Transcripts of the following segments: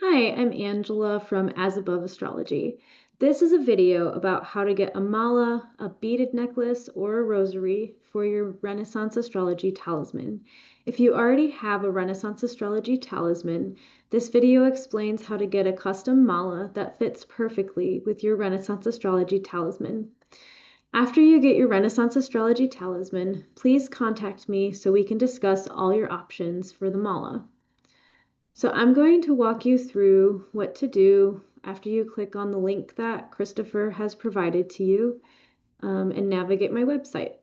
Hi, I'm Angela from As Above Astrology. This is a video about how to get a mala, a beaded necklace, or a rosary for your Renaissance Astrology talisman. If you already have a Renaissance Astrology talisman, this video explains how to get a custom mala that fits perfectly with your Renaissance Astrology talisman. After you get your Renaissance Astrology talisman, please contact me so we can discuss all your options for the mala. So I'm going to walk you through what to do after you click on the link that Christopher has provided to you and navigate my website.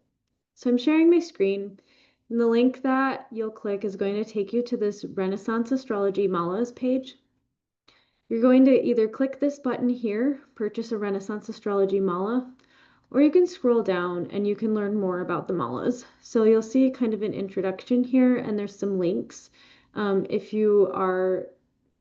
So I'm sharing my screen, and the link that you'll click is going to take you to this Renaissance Astrology Malas page. You're going to either click this button here, purchase a Renaissance Astrology Mala, or you can scroll down and you can learn more about the malas. So you'll see kind of an introduction here, and there's some links. If you are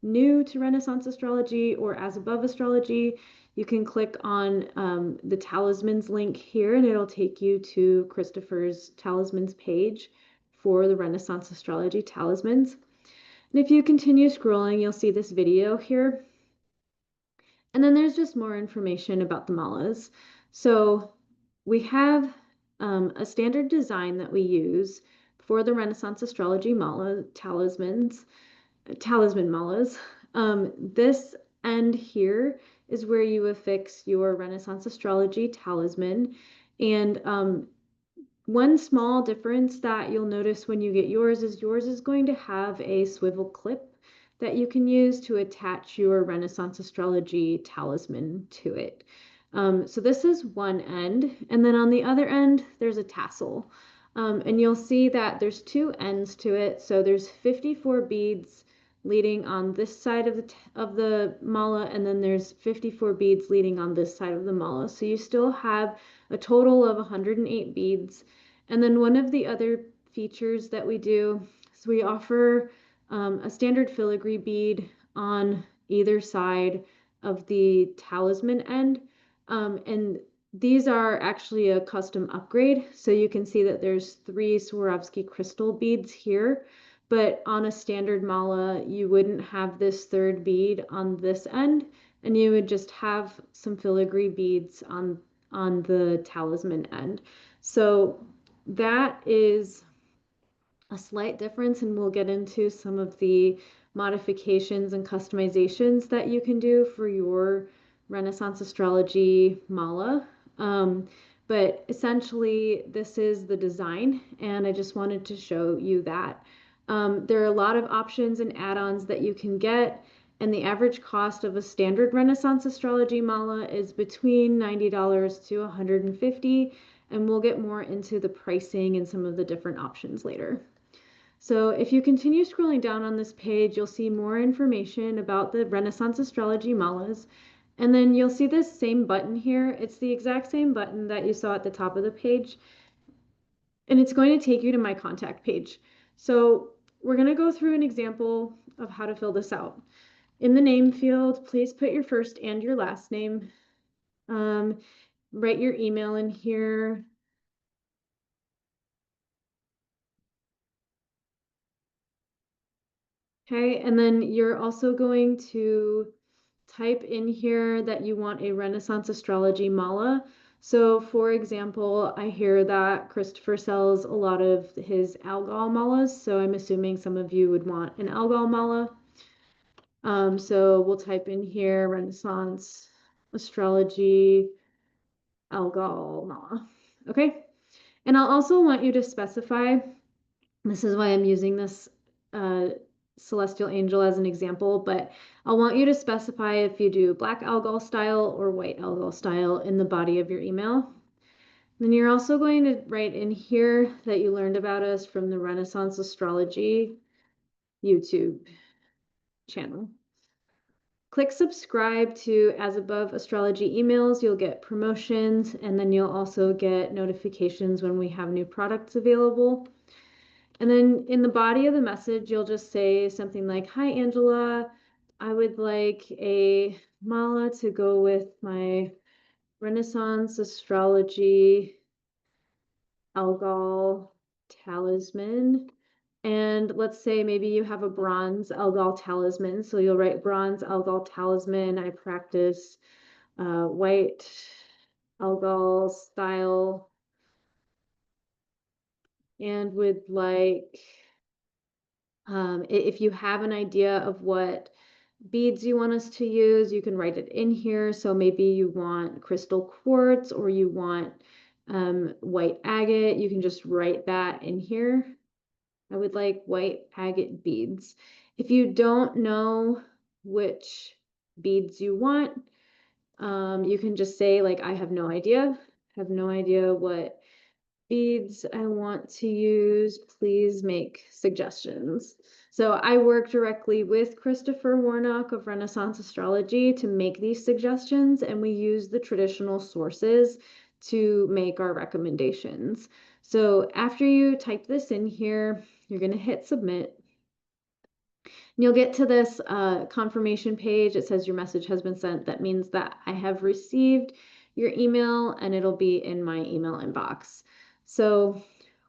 new to Renaissance Astrology or As Above Astrology, you can click on the talismans link here, and it'll take you to Christopher's talismans page for the Renaissance Astrology talismans. And if you continue scrolling, you'll see this video here. And then there's just more information about the malas. So we have a standard design that we use for the Renaissance Astrology mala talisman malas. This end here is where you affix your Renaissance Astrology talisman. And one small difference that you'll notice when you get yours is going to have a swivel clip that you can use to attach your Renaissance Astrology talisman to it. So this is one end, and then on the other end, there's a tassel. And you'll see that there's two ends to it. So there's 54 beads leading on this side of the mala, and then there's 54 beads leading on this side of the mala. So you still have a total of 108 beads. And then one of the other features that we do is we offer a standard filigree bead on either side of the talisman end. And these are actually a custom upgrade. So you can see that there's 3 Swarovski crystal beads here, but on a standard mala, you wouldn't have this third bead on this end, and you would just have some filigree beads on the talisman end. So that is a slight difference, and we'll get into some of the modifications and customizations that you can do for your Renaissance Astrology mala. But essentially, this is the design, and I just wanted to show you that. There are a lot of options and add-ons that you can get, and the average cost of a standard Renaissance Astrology mala is between $90 to $150, and we'll get more into the pricing and some of the different options later. So if you continue scrolling down on this page, you'll see more information about the Renaissance Astrology malas. And then you'll see this same button here. It's the exact same button that you saw at the top of the page. And it's going to take you to my contact page. So we're going to go through an example of how to fill this out. In the name field, please put your first and your last name. Write your email in here. Okay, and then you're also going to type in here that you want a Renaissance Astrology mala. So for example, I hear that Christopher sells a lot of his algal malas, so I'm assuming some of you would want an algal mala. So we'll type in here Renaissance Astrology algal mala. Okay, and I'll also want you to specify, this is why I'm using this celestial angel as an example, but I want you to specify if you do black algal style or white algal style in the body of your email. Then you're also going to write in here that you learned about us from the Renaissance Astrology YouTube channel. Click subscribe to As Above Astrology emails. You'll get promotions, and then you'll also get notifications when we have new products available. And then in the body of the message, you'll just say something like, "Hi, Angela, I would like a mala to go with my Renaissance Astrology algal talisman, And let's say maybe you have a bronze Algol talisman. So you'll write bronze Algol talisman. I practice white Algol style and would like, if you have an idea of what beads you want us to use, you can write it in here. So maybe you want crystal quartz or you want white agate. You can just write that in here. I would like white agate beads. If you don't know which beads you want, you can just say like, I have no idea. Have no idea what beads I want to use. Please make suggestions. So I work directly with Christopher Warnock of Renaissance Astrology to make these suggestions, and we use the traditional sources to make our recommendations. So after you type this in here, you're going to hit submit. And you'll get to this confirmation page. It says your message has been sent. That means that I have received your email and it'll be in my email inbox. So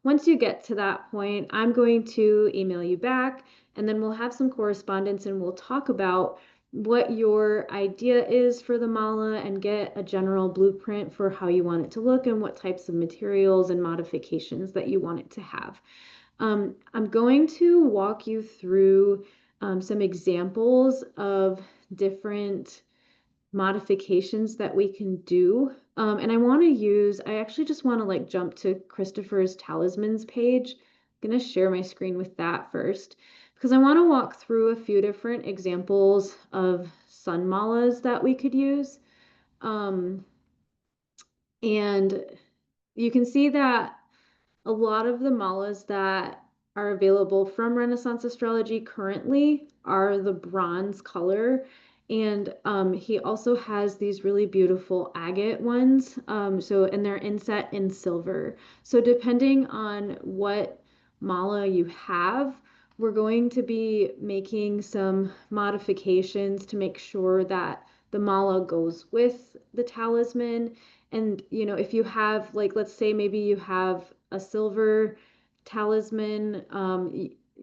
once you get to that point, I'm going to email you back and then we'll have some correspondence and we'll talk about what your idea is for the mala and get a general blueprint for how you want it to look and what types of materials and modifications that you want it to have. I'm going to walk you through some examples of different modifications that we can do. And I actually just want to like jump to Christopher's talismans page. I'm going to share my screen with that first because I want to walk through a few different examples of sun malas that we could use. And you can see that a lot of the malas that are available from Renaissance Astrology currently are the bronze color. And he also has these really beautiful agate ones. And they're inset in silver. So depending on what mala you have, we're going to be making some modifications to make sure that the mala goes with the talisman. And, if you have, like, let's say maybe you have a silver talisman,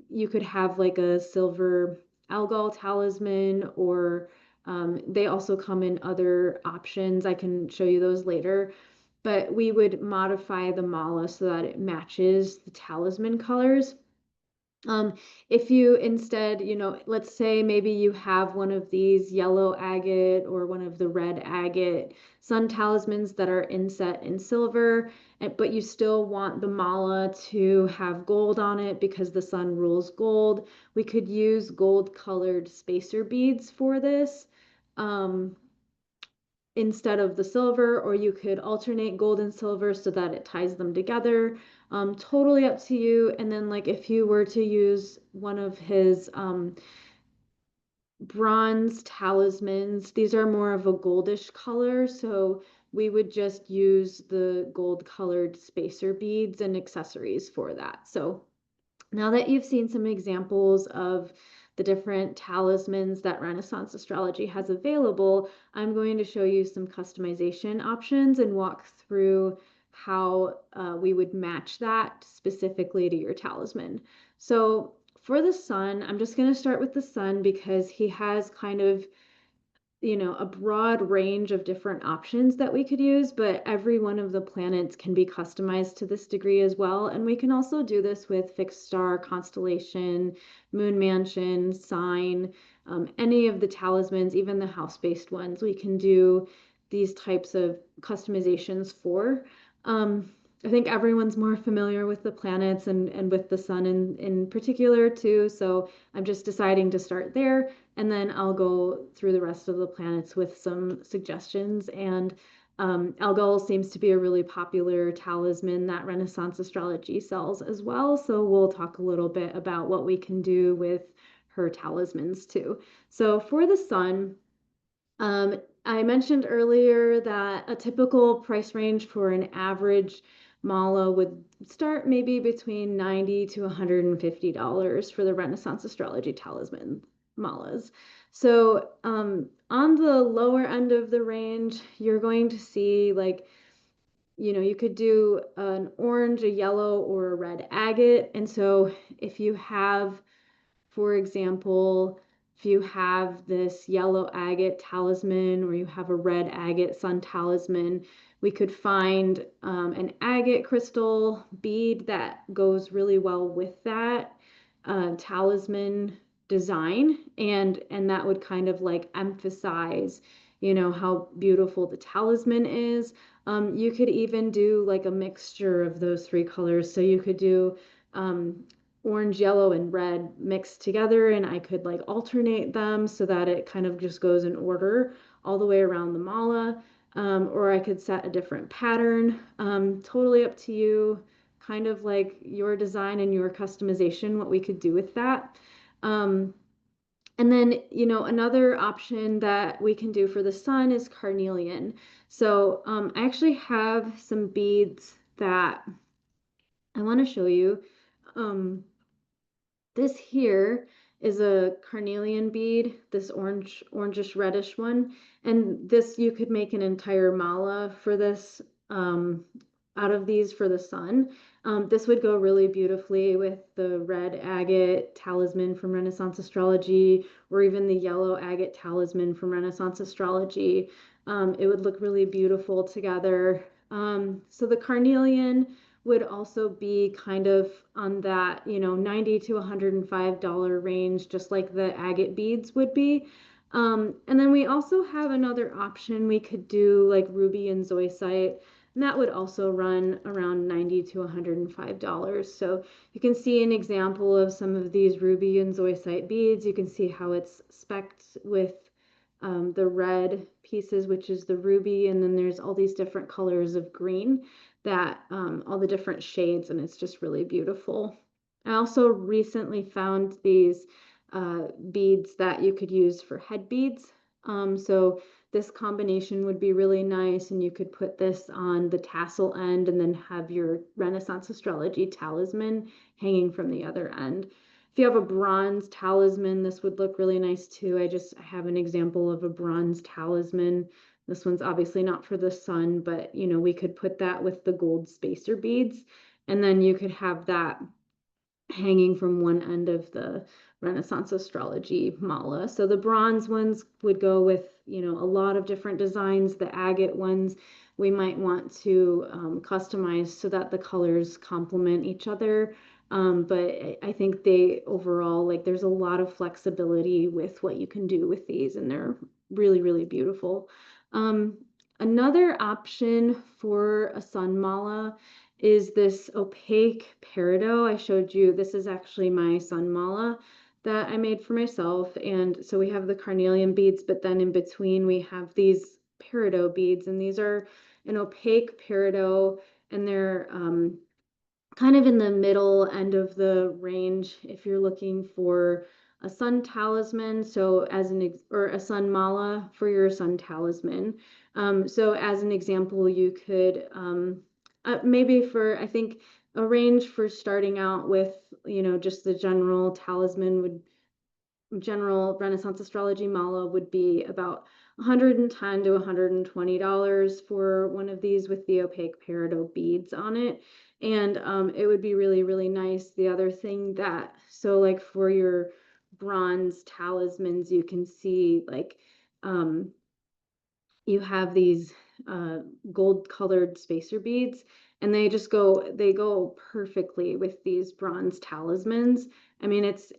you could have like a silver Algol talisman, or they also come in other options. I can show you those later. But we would modify the mala so that it matches the talisman colors. If you instead, let's say maybe you have one of these yellow agate or one of the red agate sun talismans that are inset in silver, but you still want the mala to have gold on it because the sun rules gold, we could use gold colored spacer beads for this. Instead of the silver, or you could alternate gold and silver so that it ties them together. Totally up to you. And then like if you were to use one of his bronze talismans, these are more of a goldish color, so we would just use the gold colored spacer beads and accessories for that. So now that you've seen some examples of the different talismans that Renaissance Astrology has available, I'm going to show you some customization options and walk through how we would match that specifically to your talisman. So for the sun, I'm just going to start with the sun because he has kind of a broad range of different options that we could use, but every one of the planets can be customized to this degree as well. And we can also do this with fixed star, constellation, moon mansion, sign, any of the talismans, even the house-based ones, we can do these types of customizations for. I think everyone's more familiar with the planets and with the sun in particular too. So I'm just deciding to start there, and then I'll go through the rest of the planets with some suggestions. And Algol seems to be a really popular talisman that Renaissance Astrology sells as well. So we'll talk a little bit about what we can do with her talismans too. So for the sun, I mentioned earlier that a typical price range for an average mala would start maybe between $90 to $150 for the Renaissance Astrology talisman malas. So on the lower end of the range, you're going to see like you could do an orange, a yellow, or a red agate. And so if you have, for example, if you have this yellow agate talisman or you have a red agate sun talisman, we could find an agate crystal bead that goes really well with that talisman design, and that would kind of like emphasize, how beautiful the talisman is. You could even do like a mixture of those three colors. So you could do orange, yellow, and red mixed together, and I could like alternate them so that it kind of just goes in order all the way around the mala. Or I could set a different pattern. Totally up to you, kind of like your design and your customization, what we could do with that. Um, and then, another option that we can do for the sun is carnelian. So I actually have some beads that I want to show you. Um, this here is a carnelian bead, this orangish reddish one. And this, you could make an entire mala for this, um, out of these for the sun. This would go really beautifully with the red agate talisman from Renaissance Astrology, or even the yellow agate talisman from Renaissance Astrology. It would look really beautiful together. So the carnelian would also be kind of on that, $90 to $105 range, just like the agate beads would be. And then we also have another option. We could do like ruby and zoisite, and that would also run around $90 to $105. So you can see an example of some of these ruby and zoisite beads. You can see how it's specced with the red pieces, which is the ruby, and then there's all these different colors of green that all the different shades, and it's just really beautiful. I also recently found these beads that you could use for head beads. So this combination would be really nice, and you could put this on the tassel end and then have your Renaissance Astrology talisman hanging from the other end. If you have a bronze talisman, this would look really nice too. I have an example of a bronze talisman. This one's obviously not for the sun, but we could put that with the gold spacer beads, and then you could have that hanging from one end of the Renaissance Astrology mala. So the bronze ones would go with, a lot of different designs. The agate ones we might want to customize so that the colors complement each other. But I think they overall, like, there's a lot of flexibility with what you can do with these, and they're really, really beautiful. Um, Another option for a sun mala is this opaque peridot. I showed you, this is actually my sun mala that I made for myself. And so we have the carnelian beads, but then in between we have these peridot beads, and these are an opaque peridot, and they're kind of in the middle end of the range if you're looking for a sun talisman. So or a sun mala for your sun talisman. So as an example, you could maybe for, I think a range for starting out with, just the general talisman would general Renaissance Astrology mala would be about $110 to $120 for one of these with the opaque peridot beads on it. And it would be really, really nice. The other thing that, so like for your bronze talismans, you can see like you have these gold colored spacer beads, and they go perfectly with these bronze talismans. I mean, it's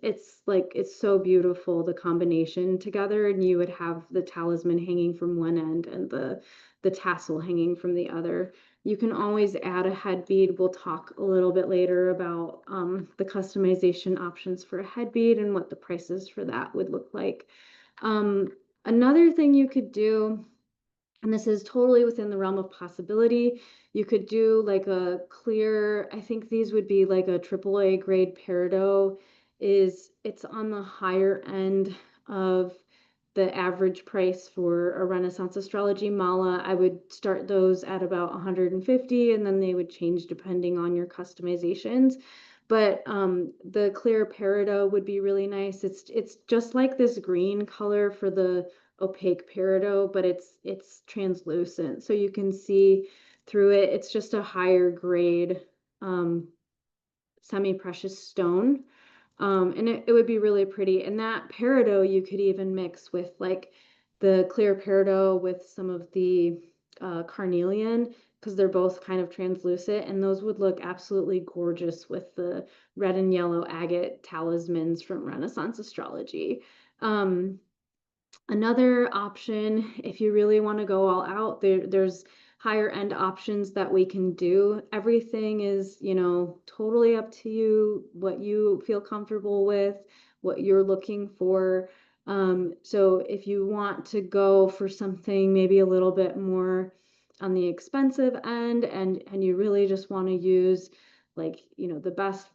so beautiful, the combination together, and you would have the talisman hanging from one end and the tassel hanging from the other. You can always add a head bead. We'll talk a little bit later about the customization options for a head bead and what the prices for that would look like. Another thing you could do, and this is totally within the realm of possibility, you could do like a clear, I think these would be like a AAA grade peridot. It's on the higher end of the average price for a Renaissance Astrology mala. I would start those at about 150, and then they would change depending on your customizations. But the clear peridot would be really nice. It's just like this green color for the opaque peridot, but it's translucent, so you can see through it. It's just a higher grade semi-precious stone. And it would be really pretty. And that peridot you could even mix with like the clear peridot with some of the carnelian, because they're both kind of translucent, and those would look absolutely gorgeous with the red and yellow agate talismans from Renaissance Astrology. Um, Another option, if you really want to go all out, there's higher end options that we can do. Everything is, totally up to you, what you feel comfortable with, what you're looking for. So if you want to go for something maybe a little bit more on the expensive end, and you really just want to use like, the best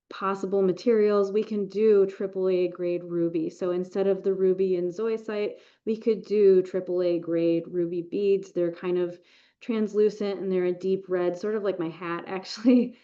possible materials, we can do AAA grade ruby. So instead of the ruby and zoisite, we could do AAA grade ruby beads. They're kind of translucent and they're a deep red, sort of like my hat actually,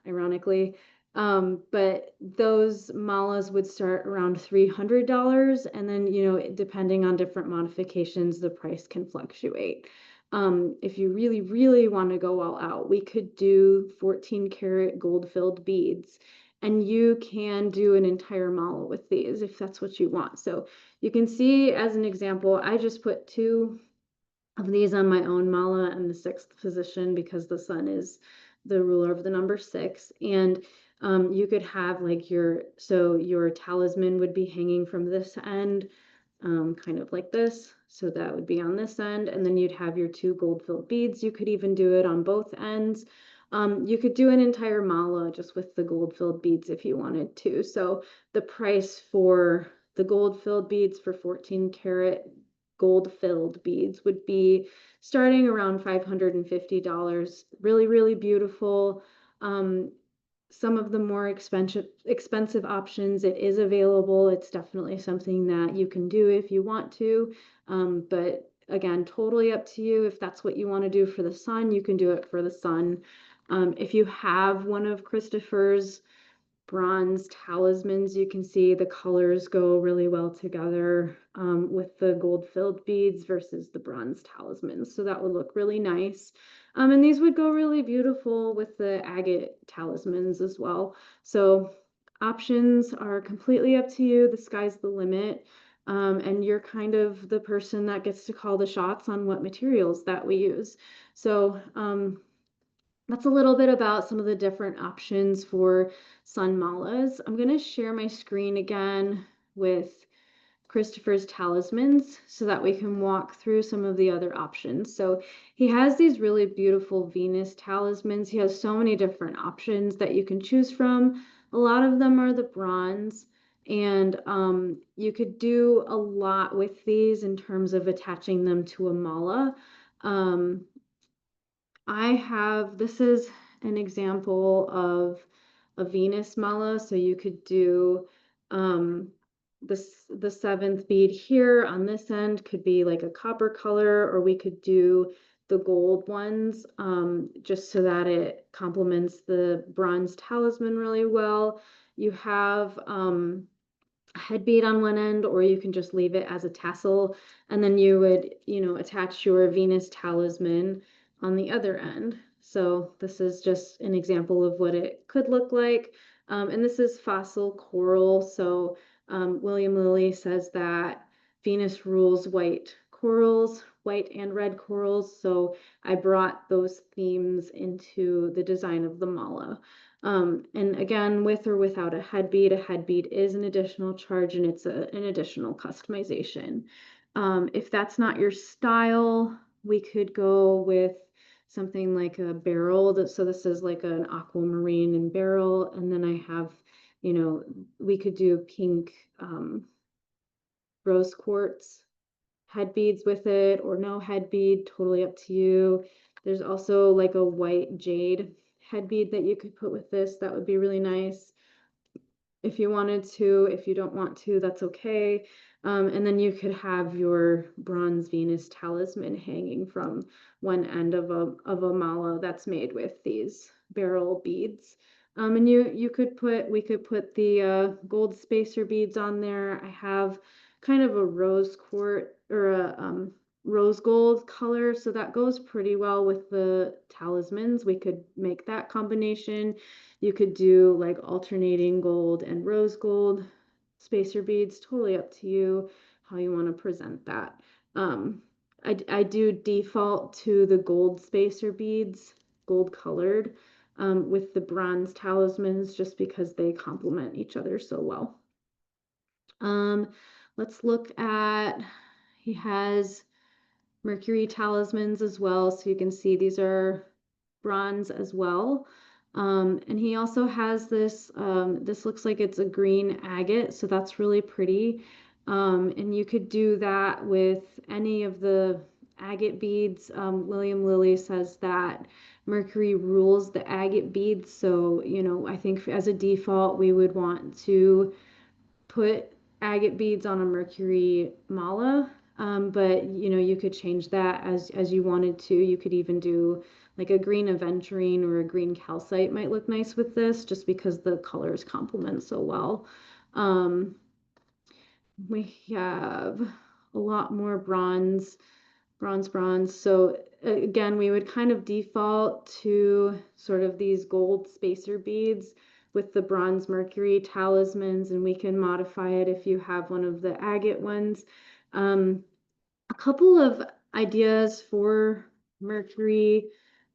ironically. But those malas would start around $300, and then, depending on different modifications, the price can fluctuate. If you really, really want to go all out, we could do 14 karat gold filled beads, and you can do an entire mala with these if that's what you want. So you can see as an example, I just put 2 of these on my own mala in the 6th position because the sun is the ruler of the number 6. And you could have like your talisman would be hanging from this end, kind of like this. So that would be on this end, and then you'd have your 2 gold-filled beads. You could even do it on both ends. You could do an entire mala just with the gold-filled beads if you wanted to. So the price for the gold-filled beads for 14 karat gold-filled beads would be starting around $550. Really, really beautiful. Some of the more expensive options, it is available. It's definitely something that you can do if you want to. But again, totally up to you. If that's what you want to do for the sun, you can do it for the sun. If you have one of Christopher's bronze talismans, you can see the colors go really well together with the gold filled beads versus the bronze talismans. So that would look really nice. And these would go really beautiful with the agate talismans as well. So options are completely up to you. The sky's the limit. And you're kind of the person that gets to call the shots on what materials that we use. So that's a little bit about some of the different options for sun malas. I'm going to share my screen again with Christopher's talismans so that we can walk through some of the other options. So he has these really beautiful Venus talismans. He has so many different options that you can choose from. A lot of them are the bronze, and you could do a lot with these in terms of attaching them to a mala. This is an example of a Venus mala. So you could do the 7th bead here on this end could be like a copper color, or we could do the gold ones just so that it complements the bronze talisman really well. You have head bead on one end, or you can just leave it as a tassel, and then you would, attach your Venus talisman on the other end. So this is just an example of what it could look like. And this is fossil coral. So William Lilly says that Venus rules white corals, white and red corals. So I brought those themes into the design of the mala. And again, with or without a head bead is an additional charge, and it's an additional customization. If that's not your style, we could go with something like a beryl. So this is like an aquamarine and beryl. And then I have, we could do pink rose quartz head beads with it, or no head bead, totally up to you. There's also like a white jade head bead that you could put with this. That would be really nice if you wanted to. If you don't want to, that's okay. And then you could have your bronze Venus talisman hanging from one end of a mala that's made with these beryl beads. And we could put the gold spacer beads on there. I have kind of a rose quartz or a rose gold color, so that goes pretty well with the talismans. We could make that combination. You could do like alternating gold and rose gold spacer beads, totally up to you how you want to present that. Um, I do default to the gold spacer beads, gold colored, with the bronze talismans just because they complement each other so well. Um, let's look at, he has Mercury talismans as well. So you can see these are bronze as well. And he also has this, this looks like it's a green agate, so that's really pretty. And you could do that with any of the agate beads. William Lilly says that Mercury rules the agate beads. So, you know, I think as a default, we would want to put agate beads on a Mercury mala, but you know, you could change that as you wanted to. You could even do like a green aventurine or a green calcite might look nice with this, just because the colors complement so well. We have a lot more bronze. So again, we would kind of default to sort of these gold spacer beads with the bronze Mercury talismans, and we can modify it if you have one of the agate ones. A couple of ideas for Mercury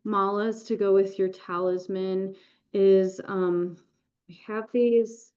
malas to go with your talisman is we have this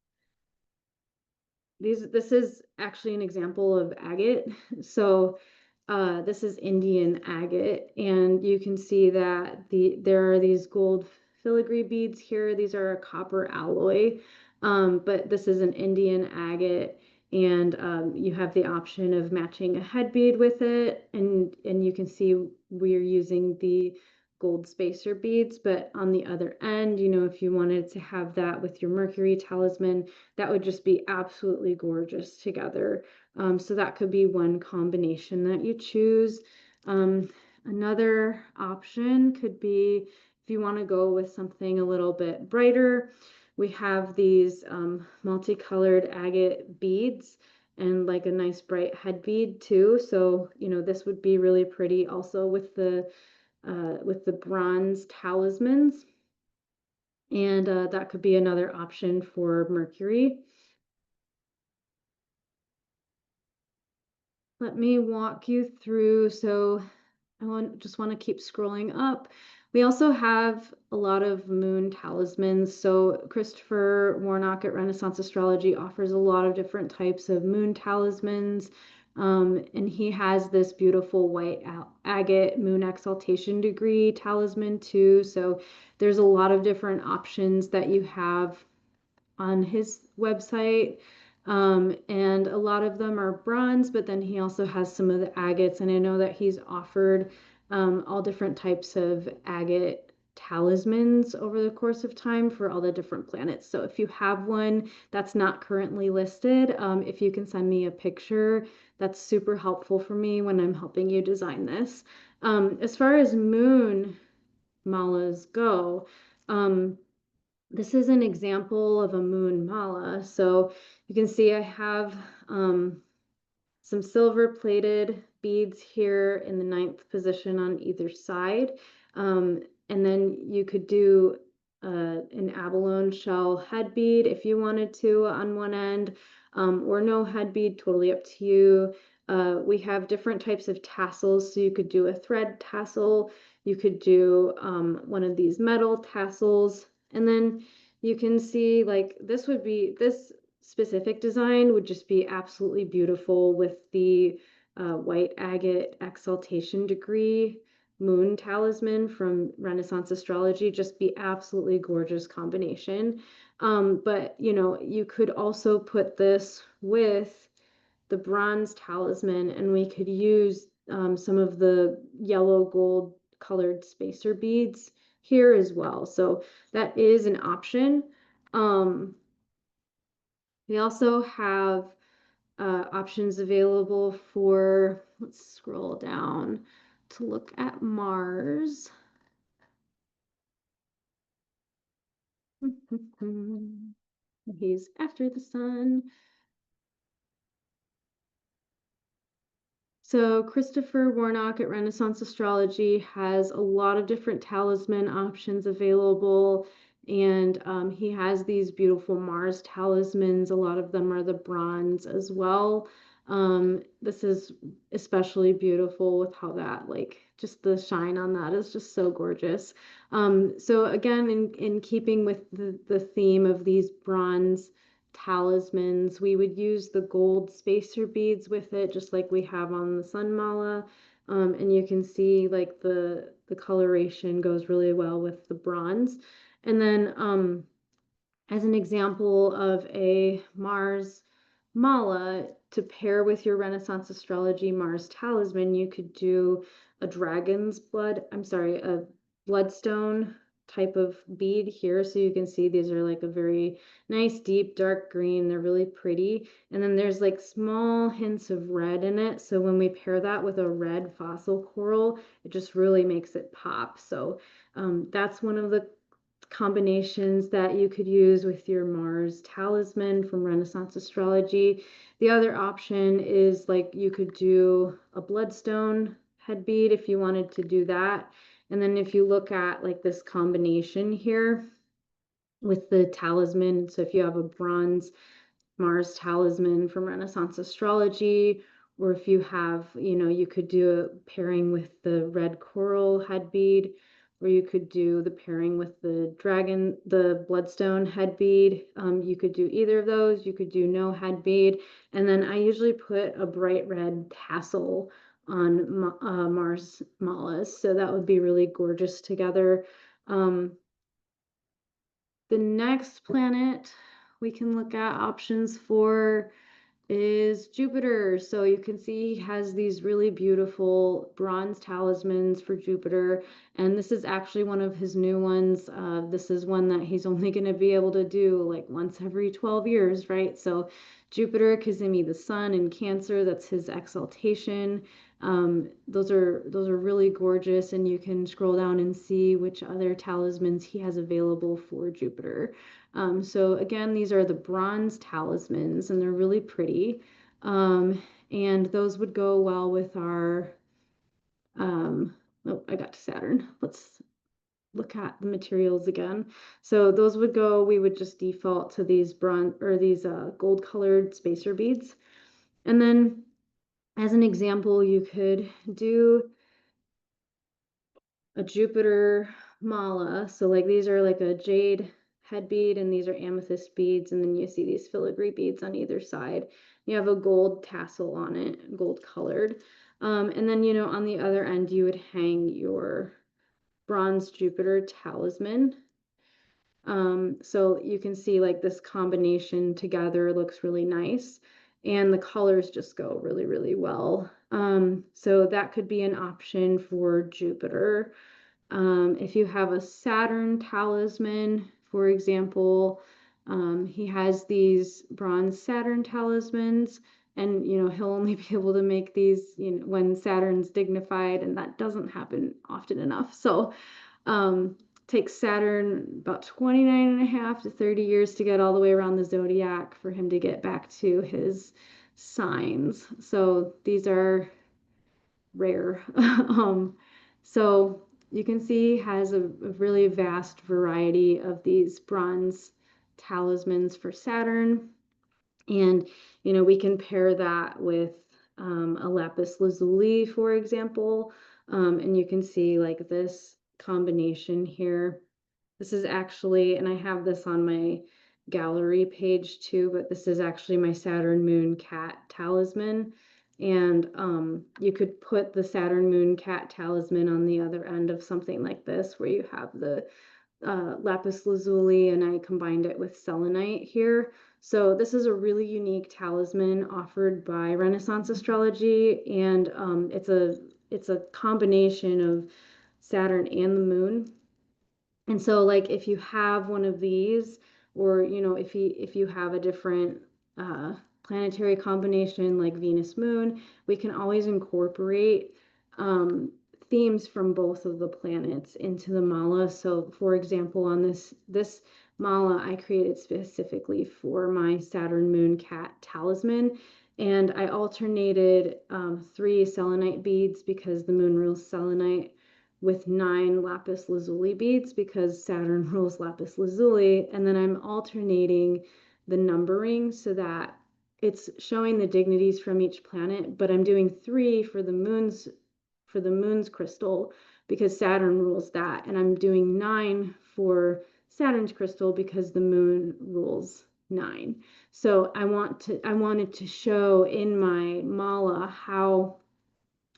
is actually an example of agate. So this is Indian agate, and you can see that there are these gold filigree beads here. These are a copper alloy, but this is an Indian agate, and you have the option of matching a head bead with it, and you can see we're using the gold spacer beads, but on the other end, you know, if you wanted to have that with your Mercury talisman, that would just be absolutely gorgeous together. So that could be one combination that you choose. Another option could be if you want to go with something a little bit brighter, we have these multicolored agate beads and like a nice bright head bead too. So, you know, this would be really pretty also with the bronze talismans. And that could be another option for Mercury. Let me walk you through. So just want to keep scrolling up. We also have a lot of moon talismans. So Christopher Warnock at Renaissance Astrology offers a lot of different types of moon talismans. And he has this beautiful white agate moon exaltation degree talisman too. So there's a lot of different options that you have on his website. And a lot of them are bronze, but then he also has some of the agates. And I know that he's offered all different types of agate talismans over the course of time for all the different planets. So if you have one that's not currently listed, if you can send me a picture, that's super helpful for me when I'm helping you design this. As far as moon malas go, this is an example of a moon mala. So you can see I have some silver plated beads here in the 9th position on either side. And then you could do an abalone shell head bead if you wanted to on one end, or no head bead, totally up to you. We have different types of tassels, so you could do a thread tassel, you could do one of these metal tassels, and then you can see like this specific design would just be absolutely beautiful with the white agate exaltation degree moon talisman from Renaissance Astrology. Just be absolutely gorgeous combination. But you know, you could also put this with the bronze talisman, and we could use some of the yellow gold colored spacer beads here as well. So that is an option. We also have options available for, let's scroll down to look at Mars. He's after the sun. So Christopher Warnock at Renaissance Astrology has a lot of different talisman options available, and he has these beautiful Mars talismans. A lot of them are the bronze as well. This is especially beautiful with how that, like, just the shine on that is just so gorgeous. So again, in keeping with the theme of these bronze talismans. We would use the gold spacer beads with it, just like we have on the sun mala. And you can see like the coloration goes really well with the bronze. And then as an example of a Mars mala to pair with your Renaissance Astrology Mars talisman, you could do a dragon's blood, I'm sorry, a bloodstone type of bead here. So you can see these are like a very nice, deep, dark green. They're really pretty. And then there's like small hints of red in it. So when we pair that with a red fossil coral, it just really makes it pop. So that's one of the combinations that you could use with your Mars talisman from Renaissance Astrology. The other option is like you could do a bloodstone head bead if you wanted to do that. And then if you look at like this combination here with the talisman, so if you have a bronze Mars talisman from Renaissance Astrology, or if you have, you could do a pairing with the red coral head bead, or you could do the pairing with the bloodstone head bead. You could do either of those. You could do no head bead. And then I usually put a bright red tassel on Mars malas. So that would be really gorgeous together. The next planet we can look at options for is Jupiter. So you can see he has these really beautiful bronze talismans for Jupiter. And this is actually one of his new ones. This is one that he's only going to be able to do like once every 12 years, right? So Jupiter, Kazimi, the sun in Cancer, that's his exaltation. Those are really gorgeous, and you can scroll down and see which other talismans he has available for Jupiter. So again, these are the bronze talismans, and they're really pretty. And those would go well with our, oh, I got to Saturn. Let's look at the materials again. So those would go, we would just default to these bronze or these gold colored spacer beads. And then as an example, you could do a Jupiter mala. So like these are like a jade head bead, and these are amethyst beads, and then you see these filigree beads on either side. You have a gold tassel on it, gold colored. And then, on the other end, you would hang your bronze Jupiter talisman. So you can see like this combination together looks really nice, and the colors just go really, really well. So that could be an option for Jupiter. If you have a Saturn talisman, for example, he has these bronze Saturn talismans, and he'll only be able to make these when Saturn's dignified, and that doesn't happen often enough. So takes Saturn about 29 and a half to 30 years to get all the way around the zodiac for him to get back to his signs. So these are rare. So you can see he has a really vast variety of these bronze talismans for Saturn. And, we can pair that with a lapis lazuli, for example. And you can see like this combination here. This is actually, and I have this on my gallery page too, but this is actually my Saturn Moon Cat talisman. And you could put the Saturn Moon Cat talisman on the other end of something like this, where you have the lapis lazuli, and I combined it with selenite here. So this is a really unique talisman offered by Renaissance Astrology, and it's a combination of Saturn and the moon. And so like if you have one of these, or if you have a different planetary combination like Venus Moon, we can always incorporate themes from both of the planets into the mala. So for example, on this mala I created specifically for my Saturn Moon Cat talisman. And I alternated 3 selenite beads because the moon rules selenite, with 9 lapis lazuli beads because Saturn rules lapis lazuli. And then I'm alternating the numbering so that it's showing the dignities from each planet, but I'm doing 3 for the moon's crystal because Saturn rules that, and I'm doing 9 for Saturn's crystal because the moon rules 9. So I wanted to show in my mala how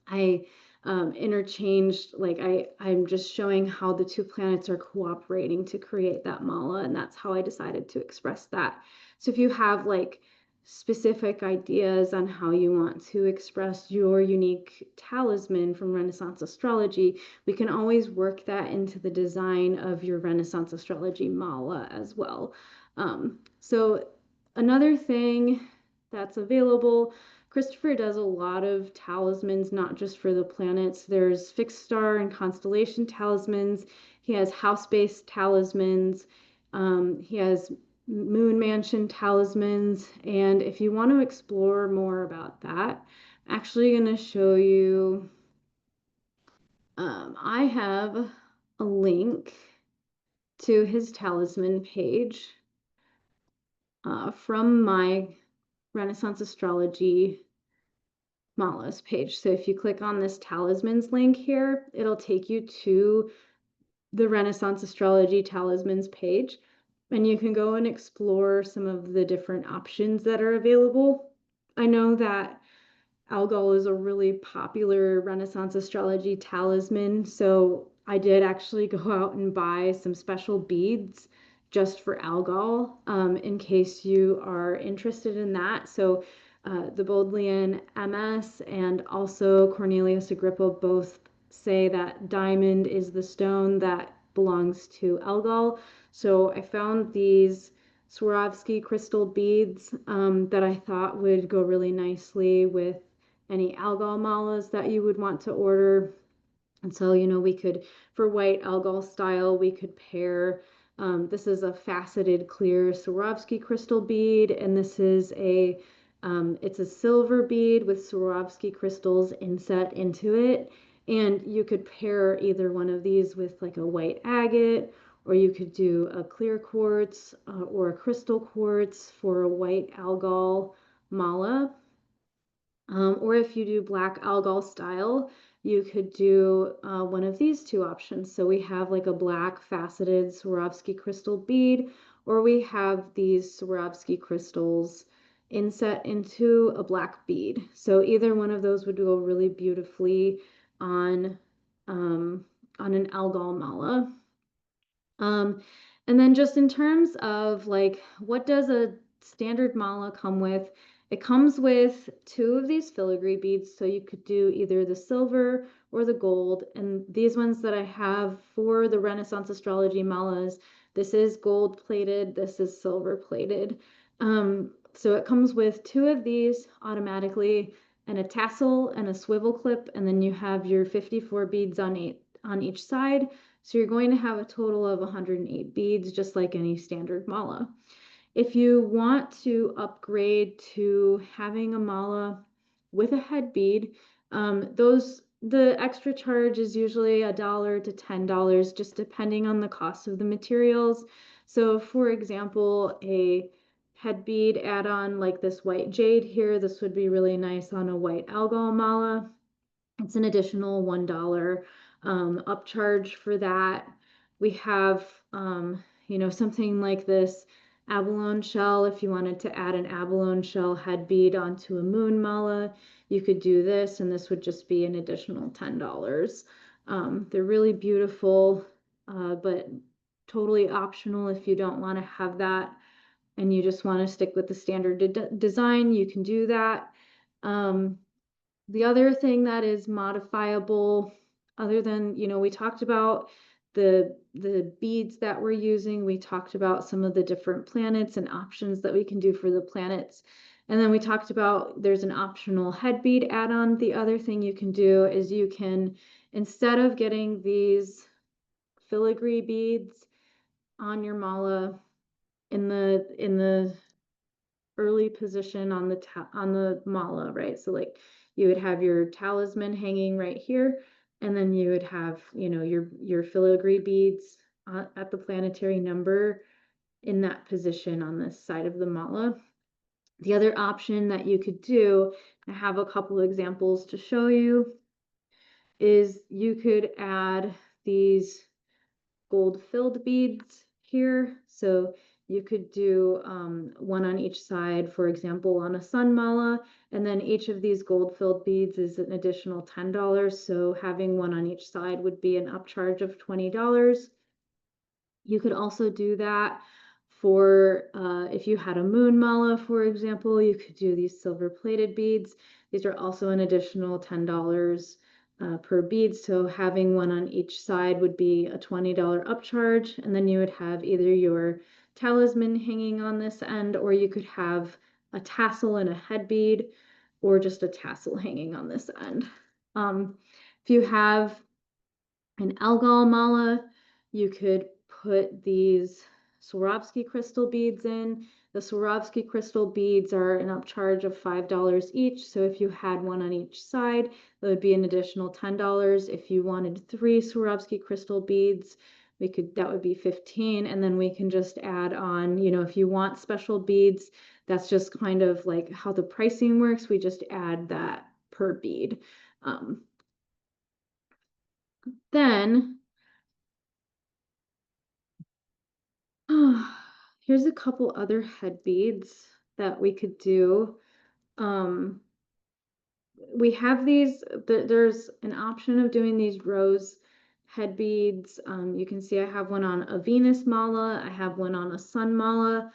I interchanged, like I'm just showing how the 2 planets are cooperating to create that mala, and that's how I decided to express that. So if you have like specific ideas on how you want to express your unique talisman from Renaissance astrology, we can always work that into the design of your Renaissance astrology mala as well. So another thing that's available, Christopher does a lot of talismans, not just for the planets. There's fixed star and constellation talismans. He has house-based talismans. He has moon mansion talismans. And if you want to explore more about that, I'm actually going to show you, I have a link to his talisman page from my Renaissance Astrology Mala's page. So if you click on this talismans link here, it'll take you to the Renaissance Astrology Talismans page, and you can go and explore some of the different options that are available. I know that Algol is a really popular Renaissance astrology talisman, so I did actually go out and buy some special beads just for Algol in case you are interested in that. So the Bodleian MS and also Cornelius Agrippa both say that diamond is the stone that belongs to Algol. So I found these Swarovski crystal beads that I thought would go really nicely with any Algol malas that you would want to order. And so, we could, for white Algol style, we could pair, this is a faceted clear Swarovski crystal bead, and this is it's a silver bead with Swarovski crystals inset into it. And you could pair either one of these with like a white agate, or you could do a clear quartz or a crystal quartz for a white Algol mala. Or if you do black Algol style, you could do one of these 2 options. So we have like a black faceted Swarovski crystal bead, or we have these Swarovski crystals inset into a black bead. So either one of those would go really beautifully on an Algol mala. And then just in terms of like, what does a standard mala come with? It comes with 2 of these filigree beads, so you could do either the silver or the gold. And these ones that I have for the Renaissance astrology malas, this is gold plated, this is silver plated. So it comes with 2 of these automatically, and a tassel and a swivel clip, and then you have your 54 beads on each side. So you're going to have a total of 108 beads, just like any standard mala. If you want to upgrade to having a mala with a head bead, the extra charge is usually $1 to $10, just depending on the cost of the materials. So for example, a head bead add-on like this white jade here, this would be really nice on a white Algol mala. It's an additional $1 upcharge for that. We have, something like this abalone shell. If you wanted to add an abalone shell head bead onto a moon mala, you could do this, and this would just be an additional $10. They're really beautiful, but totally optional if you don't want to have that and you just want to stick with the standard design, you can do that. The other thing that is modifiable, other than, we talked about the beads that we're using, we talked about some of the different planets and options that we can do for the planets. And then we talked about there's an optional head bead add-on. The other thing you can do is you can, instead of getting these filigree beads on your mala, in the early position on the mala, right? So like you would have your talisman hanging right here, and then you would have, you know, your filigree beads at the planetary number in that position on this side of the mala. The other option that you could do, I have a couple of examples to show you, is you could add these gold filled beads here. So you could do one on each side, for example, on a sun mala, and then each of these gold filled beads is an additional $10. So having one on each side would be an upcharge of $20. You could also do that for if you had a moon mala, for example, you could do these silver plated beads. These are also an additional $10 per bead. So having one on each side would be a $20 upcharge. And then you would have either your talisman hanging on this end, or you could have a tassel and a head bead, or just a tassel hanging on this end. If you have an algal mala, you could put these Swarovski crystal beads in. The Swarovski crystal beads are an upcharge of $5 each. So if you had one on each side, that would be an additional $10. If you wanted 3 Swarovski crystal beads, that would be 15. And then we can just add on, you know, if you want special beads, that's just kind of like how the pricing works. We just add that per bead. Then here's a couple other head beads that we could do. We have these, there's an option of doing these rose head beads. You can see I have one on a Venus mala, I have one on a sun mala.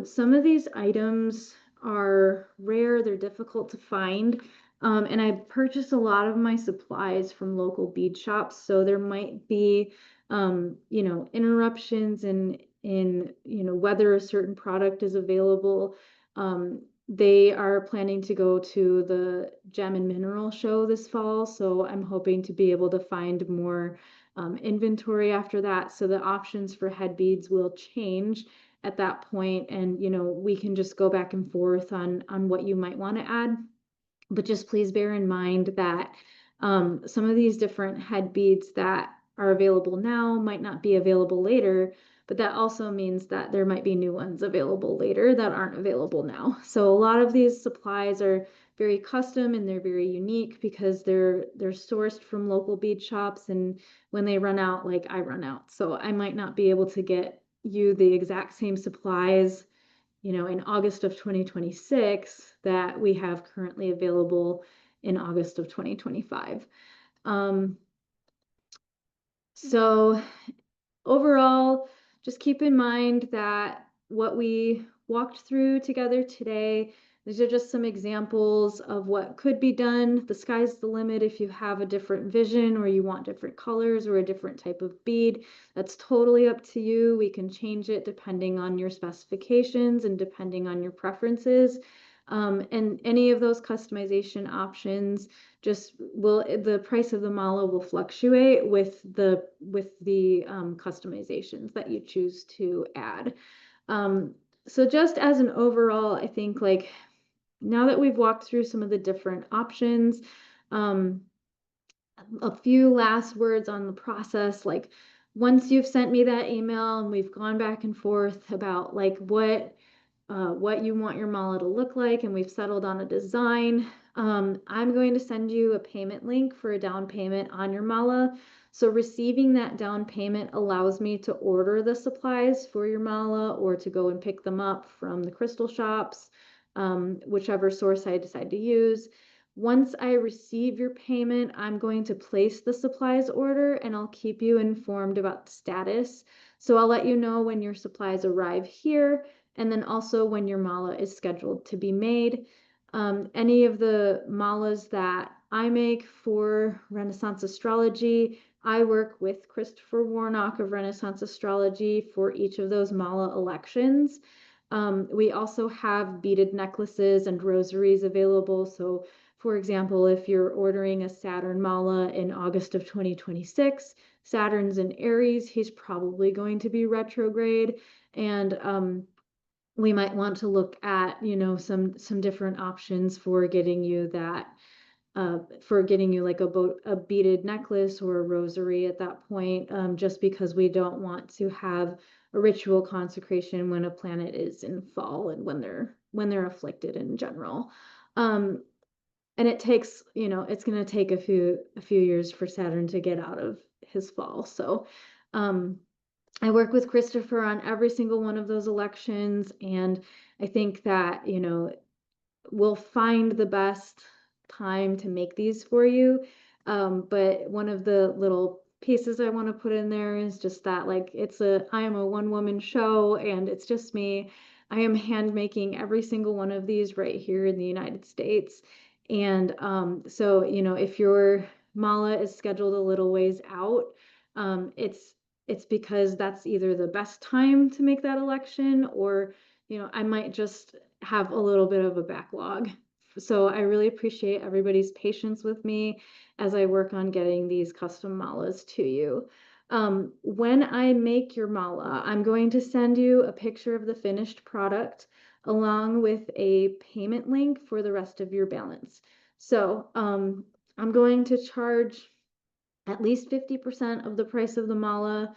Some of these items are rare, they're difficult to find. And I purchase a lot of my supplies from local bead shops, so there might be, you know, interruptions in you know, whether a certain product is available. They are planning to go to the Gem and Mineral Show this fall, so I'm hoping to be able to find more inventory after that. So the options for head beads will change at that point, and you know, we can just go back and forth on what you might want to add. But just please bear in mind that some of these different head beads that are available now might not be available later, but that also means that there might be new ones available later that aren't available now. So a lot of these supplies are very custom and they're very unique because they're sourced from local bead shops, and when they run out, like I run out. So I might not be able to get you the exact same supplies, you know, in August of 2026 that we have currently available in August of 2025. So overall, just keep in mind that what we walked through together today, these are just some examples of what could be done. The sky's the limit if you have a different vision or you want different colors or a different type of bead. That's totally up to you. We can change it depending on your specifications and depending on your preferences. And any of those customization options the price of the mala will fluctuate with the customizations that you choose to add. So just as an overall, I think like now that we've walked through some of the different options, a few last words on the process. Like once you've sent me that email and we've gone back and forth about like what you want your mala to look like, and we've settled on a design, I'm going to send you a payment link for a down payment on your mala. So receiving that down payment allows me to order the supplies for your mala or to go and pick them up from the crystal shops, whichever source I decide to use. Once I receive your payment, I'm going to place the supplies order and I'll keep you informed about the status. So I'll let you know when your supplies arrive here, and then also when your mala is scheduled to be made. Any of the malas that I make for Renaissance Astrology, I work with Christopher Warnock of Renaissance Astrology for each of those mala elections. We also have beaded necklaces and rosaries available. So for example, if you're ordering a Saturn mala in August of 2026, Saturn's in Aries, he's probably going to be retrograde, and we might want to look at, some different options for getting you that for getting you like a beaded necklace or a rosary at that point, just because we don't want to have a ritual consecration when a planet is in fall and when they're afflicted in general. Um, and it takes, it's going to take a few years for Saturn to get out of his fall. So, um, I work with Christopher on every single one of those elections, and I think that, we'll find the best time to make these for you. But one of the little pieces I want to put in there is just that, like, I am a one-woman show, and it's just me. I am hand making every single one of these right here in the United States. And so, if your mala is scheduled a little ways out, it's because that's either the best time to make that election, or I might just have a little bit of a backlog. So I really appreciate everybody's patience with me as I work on getting these custom malas to you. When I make your mala, I'm going to send you a picture of the finished product along with a payment link for the rest of your balance. So I'm going to charge at least 50% of the price of the mala,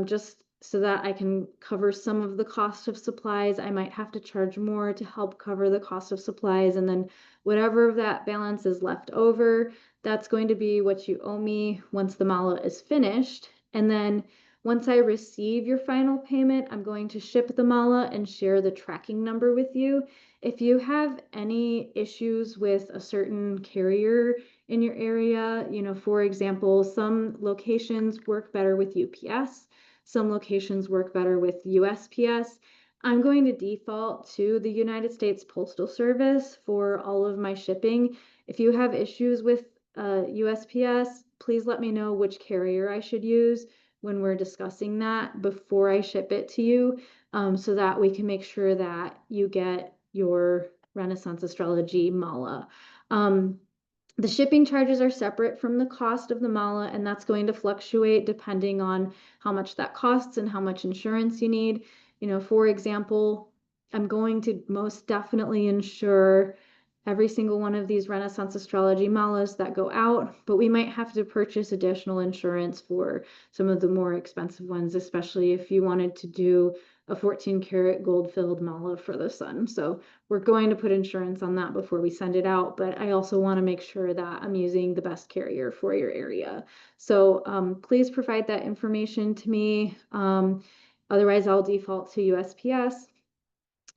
just so that I can cover some of the cost of supplies. I might have to charge more to help cover the cost of supplies, and then whatever of that balance is left over, that's going to be what you owe me once the mala is finished. And then once I receive your final payment, I'm going to ship the mala and share the tracking number with you. If you have any issues with a certain carrier in your area, for example, some locations work better with UPS, some locations work better with USPS. I'm going to default to the United States Postal Service for all of my shipping. If you have issues with USPS, please let me know which carrier I should use when we're discussing that before I ship it to you, so that we can make sure that you get your Renaissance Astrology mala. The shipping charges are separate from the cost of the mala, and that's going to fluctuate depending on how much that costs and how much insurance you need. For example, I'm going to most definitely insure every single one of these Renaissance Astrology malas that go out, but we might have to purchase additional insurance for some of the more expensive ones, especially if you wanted to do a 14 karat gold filled mala for the sun. So we're going to put insurance on that before we send it out, but I also want to make sure that I'm using the best carrier for your area. So please provide that information to me. Otherwise, I'll default to USPS.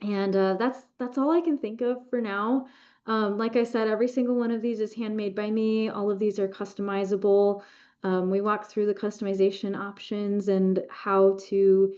And that's all I can think of for now. Like I said, every single one of these is handmade by me. All of these are customizable. We walk through the customization options and how to,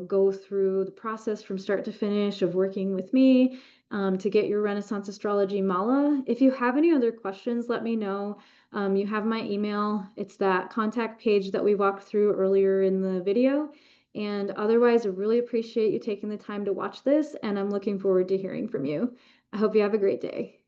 go through the process from start to finish of working with me to get your Renaissance Astrology mala. If you have any other questions, let me know. You have my email. It's that contact page that we walked through earlier in the video. And otherwise, I really appreciate you taking the time to watch this, and I'm looking forward to hearing from you. I hope you have a great day.